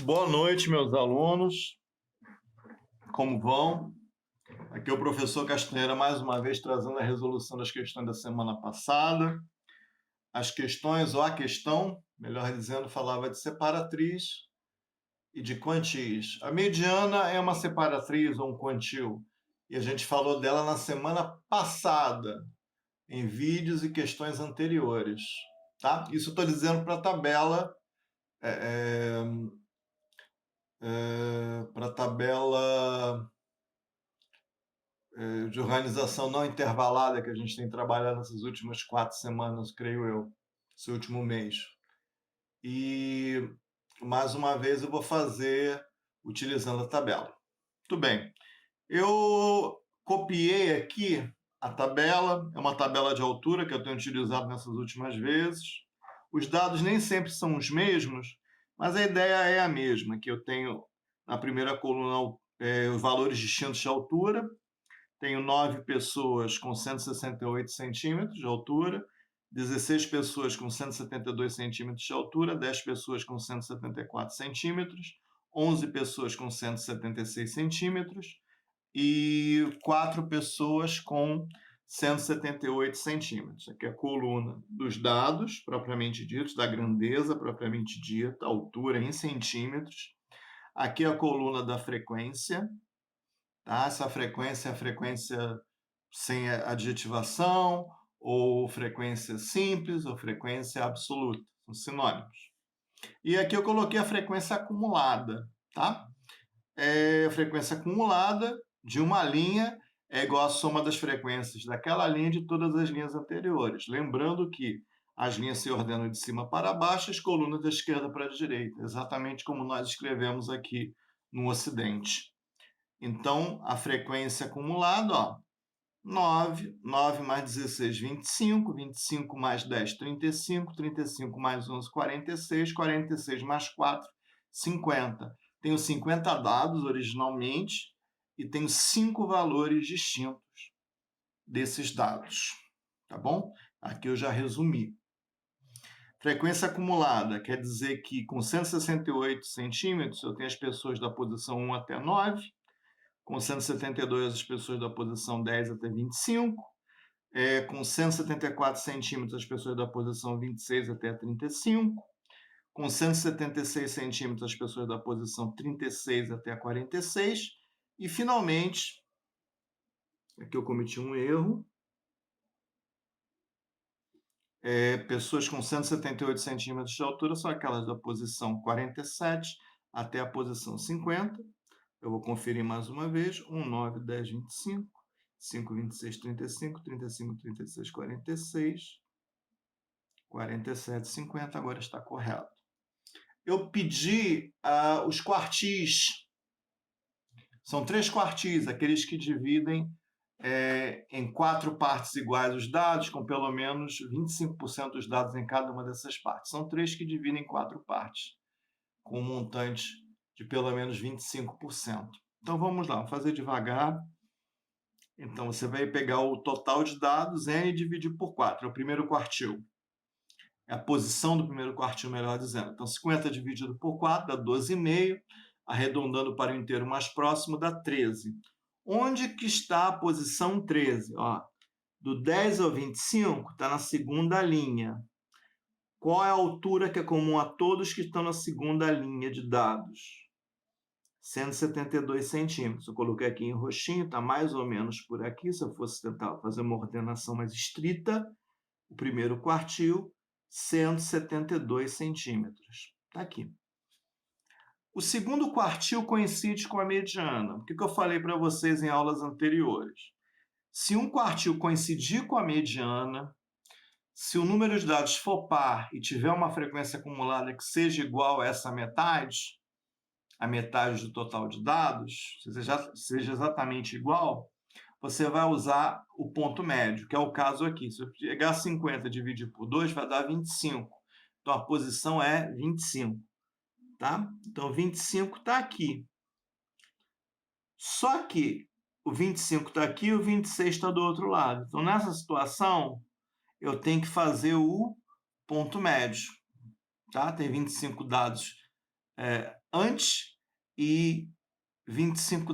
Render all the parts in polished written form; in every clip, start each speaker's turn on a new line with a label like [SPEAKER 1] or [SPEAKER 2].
[SPEAKER 1] Boa noite, meus alunos. Como vão? Aqui é o professor Castanheira, mais uma vez trazendo a resolução das questões da semana passada. As questões, ou a questão, melhor dizendo, falava de separatriz e de quantias. A mediana é uma separatriz ou um quantio, e a gente falou dela na semana passada, em vídeos e questões anteriores. Tá? Isso eu estou dizendo para a tabela. Para a tabela de organização não intervalada que a gente tem trabalhado nessas últimas 4 semanas, creio eu, esse último mês. E mais uma vez eu vou fazer utilizando a tabela. Muito bem. Eu copiei aqui a tabela, é uma tabela de altura que eu tenho utilizado nessas últimas vezes. Os dados nem sempre são os mesmos, mas a ideia é a mesma, que eu tenho na primeira coluna os valores distintos de altura. Tenho 9 pessoas com 168 centímetros de altura, 16 pessoas com 172 centímetros de altura, 10 pessoas com 174 centímetros, 11 pessoas com 176 centímetros e 4 pessoas com 178 centímetros. Aqui é a coluna dos dados, propriamente ditos, da grandeza propriamente dita, altura em centímetros. Aqui é a coluna da frequência. Tá? Essa frequência é a frequência sem adjetivação, ou frequência simples, ou frequência absoluta. São sinônimos. E aqui eu coloquei a frequência acumulada. Tá? A frequência acumulada de uma linha é igual à soma das frequências daquela linha de todas as linhas anteriores. Lembrando que as linhas se ordenam de cima para baixo, as colunas da esquerda para a direita, exatamente como nós escrevemos aqui no Ocidente. Então, a frequência acumulada, ó, 9, 9 mais 16, 25, 25 mais 10, 35, 35 mais 11, 46, 46 mais 4, 50. Tenho 50 dados originalmente e tenho 5 valores distintos desses dados, tá bom? Aqui eu já resumi. Frequência acumulada quer dizer que com 168 centímetros eu tenho as pessoas da posição 1 até 9, com 172 as pessoas da posição 10 até 25, com 174 centímetros as pessoas da posição 26 até 35, com 176 centímetros as pessoas da posição 36 até 46, e finalmente, aqui eu cometi um erro, pessoas com 178 centímetros de altura são aquelas da posição 47 até a posição 50. Eu vou conferir mais uma vez. 1, 9, 10, 25. 5, 26, 35. 35, 36, 46. 47, 50. Agora está correto. Eu pedi os quartis. São 3 quartis, aqueles que dividem em 4 partes iguais os dados, com pelo menos 25% dos dados em cada uma dessas partes. São 3 que dividem em 4 partes, com um montante de pelo menos 25%. Então vamos lá, vamos fazer devagar. Então você vai pegar o total de dados, n, e dividir por 4, é o primeiro quartil. É a posição do primeiro quartil, melhor dizendo. Então 50 dividido por 4 dá 12,5, arredondando para o inteiro mais próximo dá 13. Onde que está a posição 13? Ó, do 10 ao 25 está na segunda linha. Qual é a altura que é comum a todos que estão na segunda linha de dados? 172 centímetros. Eu coloquei aqui em roxinho, está mais ou menos por aqui. Se eu fosse tentar fazer uma ordenação mais estrita, o primeiro quartil, 172 centímetros. Está aqui. O segundo quartil coincide com a mediana. O que eu falei para vocês em aulas anteriores? Se um quartil coincidir com a mediana, se o número de dados for par e tiver uma frequência acumulada que seja igual a essa metade, a metade do total de dados, seja exatamente igual, você vai usar o ponto médio, que é o caso aqui. Se eu pegar 50 e dividir por 2, vai dar 25. Então, a posição é 25. Tá? Então, 25 está aqui. Só que o 25 está aqui e o 26 está do outro lado. Então, nessa situação, eu tenho que fazer o ponto médio. Tá? Tem 25 dados antes e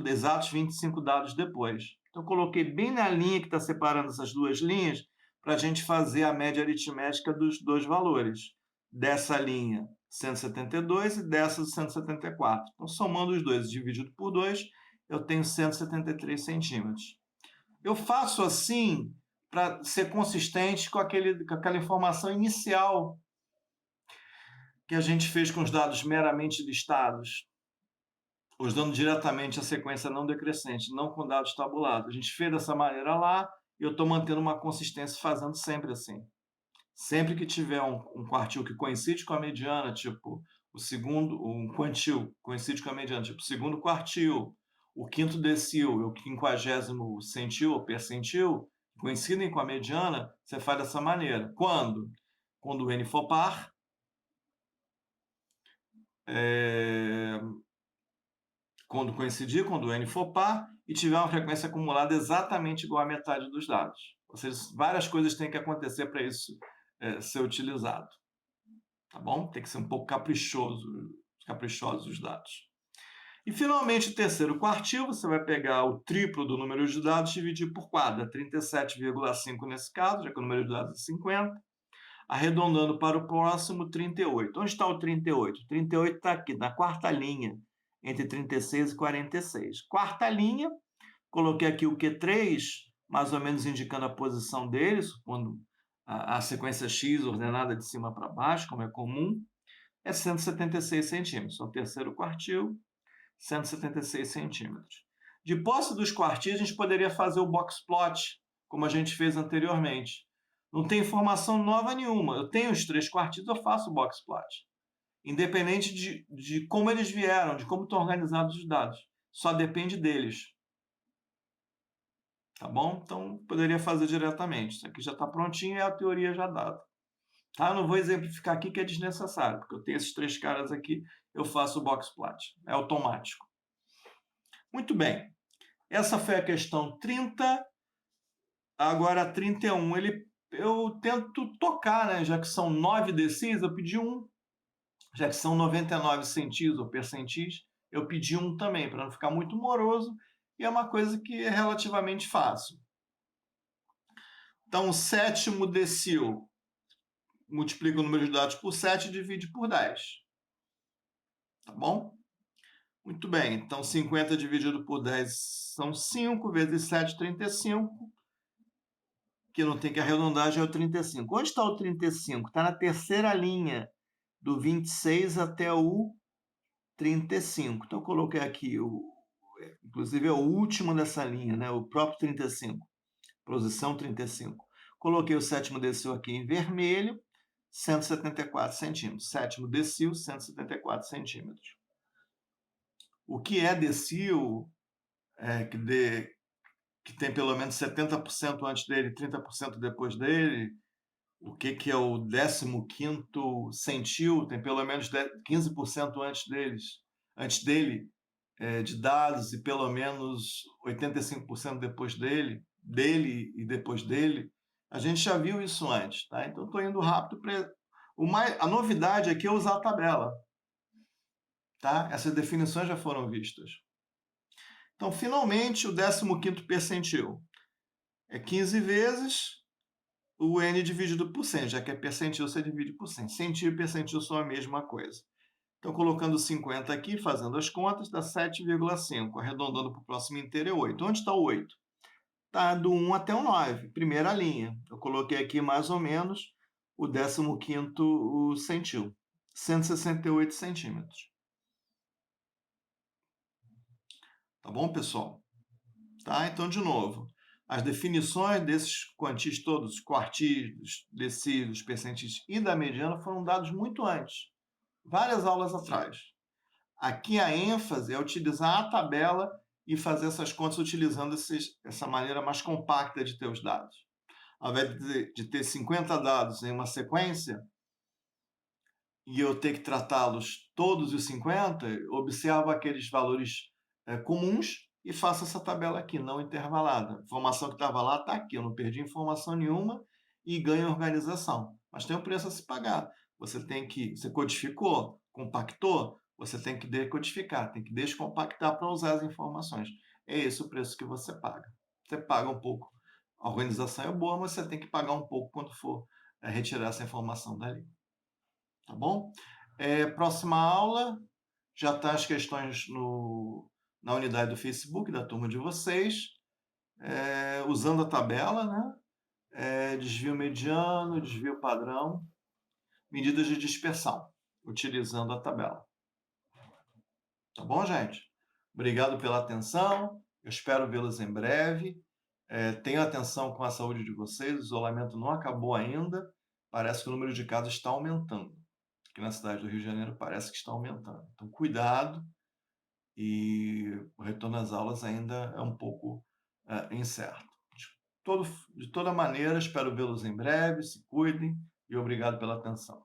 [SPEAKER 1] exatos 25 dados depois. Então, eu coloquei bem na linha que está separando essas duas linhas para a gente fazer a média aritmética dos dois valores. Dessa linha 172 e dessa 174. Então, somando os dois dividido por 2, eu tenho 173 centímetros. Eu faço assim para ser consistente com aquela informação inicial que a gente fez com os dados meramente listados, usando diretamente a sequência não decrescente, não com dados tabulados. A gente fez dessa maneira lá e eu estou mantendo uma consistência fazendo sempre assim. Sempre que tiver um quartil que coincide com a mediana, tipo um quantil coincide com a mediana, tipo o segundo quartil, o quinto decil e o 50º centil ou percentil, coincidem com a mediana, você faz dessa maneira. Quando? Quando o n for par, quando coincidir, quando o n for par, e tiver uma frequência acumulada exatamente igual à metade dos dados. Ou seja, várias coisas têm que acontecer para isso ser utilizado. Tá bom? Tem que ser um pouco caprichosos os dados. E, finalmente, o terceiro quartil, você vai pegar o triplo do número de dados e dividir por 4, 37,5 nesse caso, já que o número de dados é 50, arredondando para o próximo, 38. Onde está o 38? O 38 está aqui, na quarta linha, entre 36 e 46. Quarta linha, coloquei aqui o Q3, mais ou menos indicando a posição deles, quando a sequência X ordenada de cima para baixo, como é comum, é 176 centímetros. É o terceiro quartil, 176 centímetros. De posse dos quartis, a gente poderia fazer o box plot, como a gente fez anteriormente. Não tem informação nova nenhuma. Eu tenho os 3 quartis, eu faço o box plot. Independente de como eles vieram, de como estão organizados os dados. Só depende deles. Tá bom? Então, poderia fazer diretamente. Isso aqui já está prontinho e é a teoria já dada. Tá? Eu não vou exemplificar aqui que é desnecessário, porque eu tenho esses 3 caras aqui, eu faço o box plot. É automático. Muito bem. Essa foi a questão 30. Agora, a 31, eu tento tocar, né? Já que são 9 decis, eu pedi 1. Já que são 99 centis ou percentis, eu pedi 1 também, para não ficar muito moroso. E é uma coisa que é relativamente fácil. Então, o sétimo decil multiplica o número de dados por 7 e divide por 10. Tá bom? Muito bem. Então, 50 dividido por 10 são 5, vezes 7, 35. Que não tem que arredondar, já é o 35. Onde está o 35? Está na terceira linha, do 26 até o 35. Então, eu coloquei aqui, inclusive é o último dessa linha, né? O próprio 35, posição 35. Coloquei o sétimo decil aqui em vermelho, 174 centímetros. Sétimo decil, 174 centímetros. O que é decil, que tem pelo menos 70% antes dele e 30% depois dele? O que é o 15º centil? Tem pelo menos 15% antes dele, de dados, e pelo menos 85% depois dele e depois dele. A gente já viu isso antes, tá? Então, estou indo rápido para... A novidade aqui é usar a tabela. Tá? Essas definições já foram vistas. Então, finalmente, o 15º percentil é 15 vezes o n dividido por 100, já que é percentil, você divide por 100. Centil e percentil são a mesma coisa. Então, colocando 50 aqui, fazendo as contas, dá 7,5. Arredondando para o próximo inteiro é 8. Onde está o 8? Está do 1 até o 9, primeira linha. Eu coloquei aqui mais ou menos o 15º centil, 168 centímetros. Tá bom, pessoal? Tá? Então, de novo, as definições desses quantis todos, quartis, decílios, percentis e da mediana foram dados muito antes, várias aulas atrás. Aqui a ênfase é utilizar a tabela e fazer essas contas utilizando essa maneira mais compacta de ter os dados. Ao invés de ter 50 dados em uma sequência e eu ter que tratá-los todos os 50, observo aqueles valores comuns e faço essa tabela aqui, não intervalada. A informação que estava lá está aqui, eu não perdi informação nenhuma e ganho organização. Mas tem um preço a se pagar. Você codificou, compactou, você tem que decodificar, tem que descompactar para usar as informações. É esse o preço que você paga. Você paga um pouco, a organização é boa, mas você tem que pagar um pouco quando for retirar essa informação dali. Tá bom? Próxima aula, já tá as questões na unidade do Facebook da turma de vocês, usando a tabela, né? Desvio mediano, desvio padrão, medidas de dispersão, utilizando a tabela. Tá bom, gente? Obrigado pela atenção, eu espero vê-los em breve. Tenham atenção com a saúde de vocês, o isolamento não acabou ainda, parece que o número de casos está aumentando. Aqui na cidade do Rio de Janeiro parece que está aumentando. Então, cuidado, e o retorno às aulas ainda é um pouco incerto. De toda maneira, espero vê-los em breve, se cuidem e obrigado pela atenção.